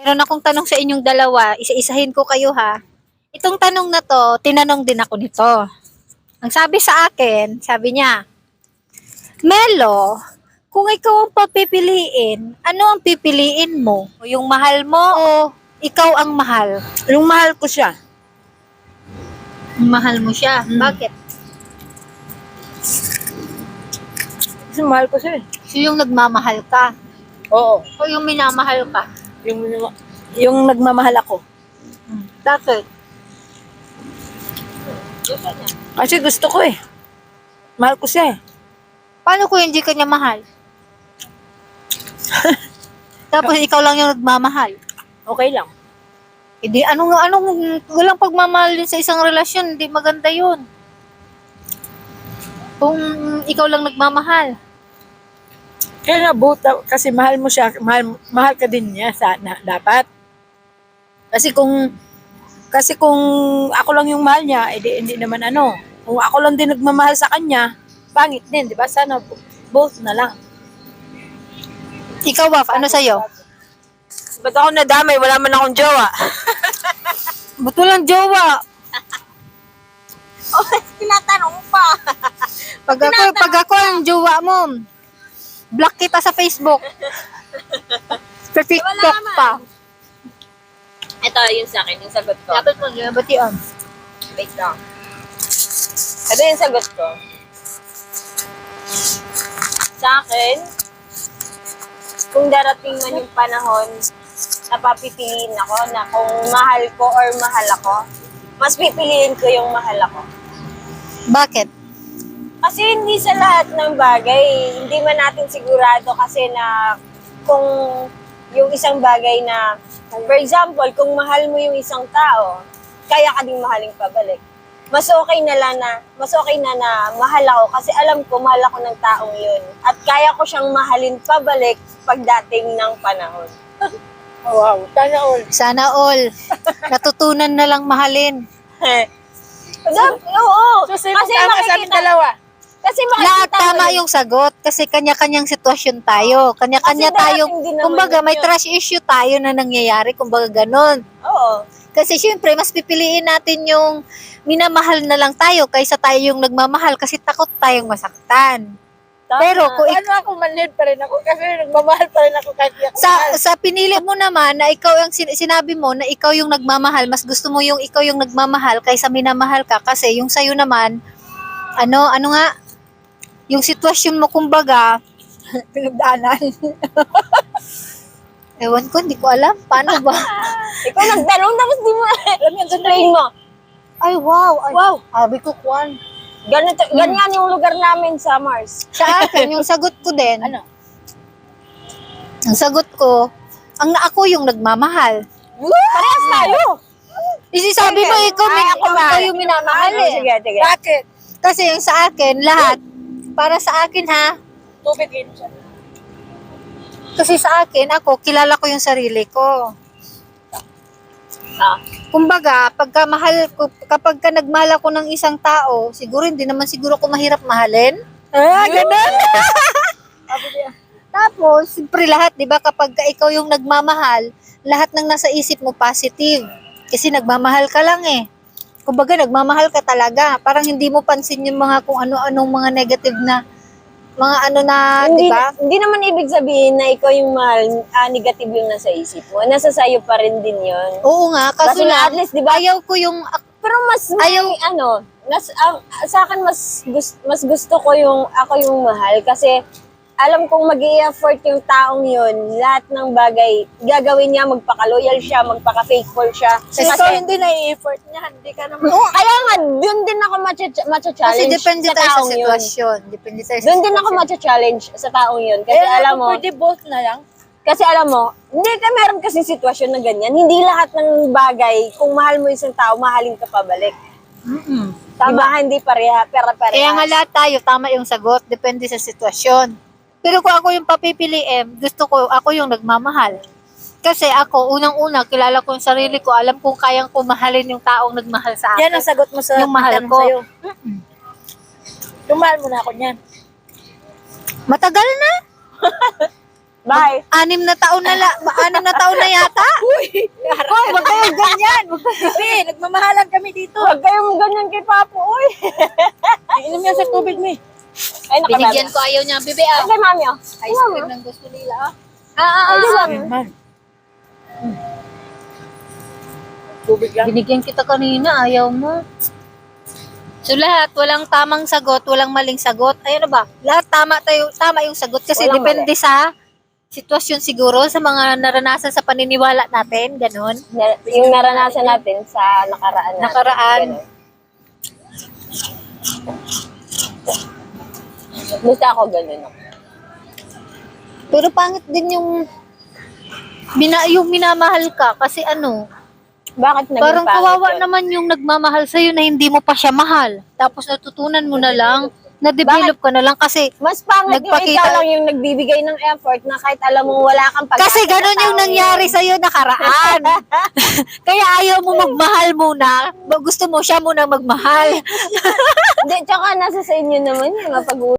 Meron akong tanong sa inyong dalawa. Isa-isahin ko kayo ha. Itong tanong na to, tinanong din ako nito. Ang sabi sa akin, sabi niya, Melo, kung ikaw ang papipiliin, ano ang pipiliin mo? Yung mahal mo o ikaw ang mahal? Yung mahal ko siya. Mahal mo siya. Bakit? Kasi mahal ko siya eh. So yung nagmamahal ka Oo. o yung minamahal ka? Yung nagmamahal ako. Bakit? Kasi gusto ko eh. Mahal ko siya eh. Paano kung hindi ka niya mahal? Tapos ikaw lang yung nagmamahal. Okay lang. Hindi, walang pagmamahal din sa isang relasyon, hindi maganda yun. Kung ikaw lang nagmamahal. Kaya nga kasi mahal mo siya, mahal ka din niya sana dapat. Kasi kung ako lang yung mahal niya, hindi naman ano. Kung ako lang din nagmamahal sa kanya, pangit din, di ba? Sana both na lang. Ikaw, Waf, ano sa'yo? Ba't ako nadamay? Wala man akong jowa. Ba't walang jowa? Tinatanong pa. Pag ako ang jowa mo, block kita sa Facebook. Sa TikTok pa. Ito yung sa akin, yung sagot ko. Dapat mo, ba't yun? Wait lang. Ito yung sagot ko. Sa akin, kung darating man yung panahon na papipiliin ako na kung mahal ko or mahal ako, mas pipiliin ko yung mahal ako. Bakit? Kasi hindi sa lahat ng bagay, hindi man natin sigurado kasi na kung yung isang bagay na, for example, kung mahal mo yung isang tao, kaya ka ding mahaling pabalik. Mas okay na mahal ako kasi alam ko mahal ako ng taong yun. At kaya ko siyang mahalin pabalik pagdating ng panahon. Wow, sana all. Sana all. Natutunan na lang mahalin. Oo. So, sino tama sa amin dalawa? Kasi Lahat makikita tama mo yung sagot kasi kanya-kanyang sitwasyon tayo. Kanya-kanya Kasi tayo. darating din naman Kumbaga, yun may yun. trust issue tayo na nangyayari. Kumbaga, ganun. Oo. Kasi syempre, mas pipiliin natin yung minamahal na lang tayo kaysa tayo yung nagmamahal kasi takot tayong masaktan. Tama. Pero kung Ano ako, manlid pa rin ako kasi nagmamahal pa rin ako kahit di ako mahal. sa pinili mo naman na ikaw yung sinabi mo na ikaw yung nagmamahal, mas gusto mo yung ikaw yung nagmamahal kaysa minamahal ka kasi yung sayo naman, ano nga, yung sitwasyon mo kumbaga, Pinagdaanan. ewan ko, hindi ko alam, paano ba? Ikaw nagtanong tapos di mo Alam yan, explain mo. Ay, wow, ay, Wow. sabi ko, Kwan. Ganyan yung lugar namin sa Mars. Sa akin, yung sagot ko din, Ano? ang sagot ko, ako yung nagmamahal. Parehas tayo. Sabi mo, ikaw yung minamahal eh. Sige, sige. Bakit? Kasi yung sa akin, lahat, para sa akin ha, Tubig yun siya. kasi sa akin, ako, kilala ko yung sarili ko. Ah. Kumbaga, kapag ka nagmahal ako ng isang tao, siguro hindi naman siguro ko mahirap mahalin. Ganun. Tapos, siyempre lahat, di ba, kapag ka ikaw yung nagmamahal, lahat ng nasa isip mo positive. Kasi nagmamahal ka lang eh. Kumbaga, nagmamahal ka talaga. Parang hindi mo pansin yung mga kung ano-anong mga negative na, mga ano na, di ba? Hindi naman ibig sabihin na ikaw yung mahal, negative yung nasa isip mo. Nasa sayo pa rin din yun. Oo nga, kaso Kasi nga, lang, at least, di ba? ayaw ko yung, Pero mas may, sa akin mas gusto ko yung ako yung mahal kasi alam kong mag-i-effort yung taong yun. Lahat ng bagay, gagawin niya, magpaka-loyal siya, magpaka-faithful siya. Kasi ikaw hindi na-i-effort niya, hindi ka naman. Kaya nga, dun din ako kasi matcha-challenge depende sa tayo sa taong yun. sitwasyon. Depende tayo sa Doon din ako sitwasyon. matcha-challenge sa taong yun. Kasi alam mo, pwede both na lang. kasi alam mo, hindi ka meron kasi sitwasyon na ganyan. Hindi lahat ng bagay, kung mahal mo isang tao, mahalin ka pabalik. Diba? Hindi pareha, pera-parehas. Kaya nga lahat tayo, tama yung sagot. Depende sa sitwasyon. Pero kung ako yung papipiliin, gusto ko, ako yung nagmamahal. Kasi ako, unang-una, kilala ko yung sarili ko, alam kong kayang kumahalin yung taong nagmahal sa akin. Yan ang sagot mo sa Yung mahal tanong ko. sa'yo. Tumahal mo na ako niyan. Matagal na. Bye. 6 na taon na yata. Hoy, wag kayong ganyan. Hindi, nagmamahalan kami dito. Huwag kayong ganyan kay Papo, uy. Inom yan sa tubig mo eh. Ay, Binigyan ko ayaw niya, bebe. Ay, kay mami, oh. Ice cream ng gusto nila. Ay, mami. Man. Tubig lang. Binigyan kita kanina, ayaw mo. So lahat, walang tamang sagot, walang maling sagot. Ayun na ba? Lahat tama yung sagot kasi Walang depende sa sitwasyon siguro, sa mga naranasan sa paniniwala natin, ganon. Yung naranasan natin sa nakaraan natin. Nakaraan. Ganun. Basta ako ganun. Pero pangit din yung minamahal ka kasi ano, Bakit naging parang pangit kawawa yun? naman yung nagmamahal sa'yo na hindi mo pa siya mahal. Tapos natutunan mo na lang, na-develop ka na lang kasi Mas pangit yung Nagpakita- ikaw lang yung nagbibigay ng effort na kahit alam mo wala kang pag-asa kasi sa ganun yung taong nangyari yun. sa'yo nakaraan. Kaya ayaw mo magmahal muna. Gusto mo siya muna magmahal. Hindi, tsaka nasa sa inyo naman yun, mapag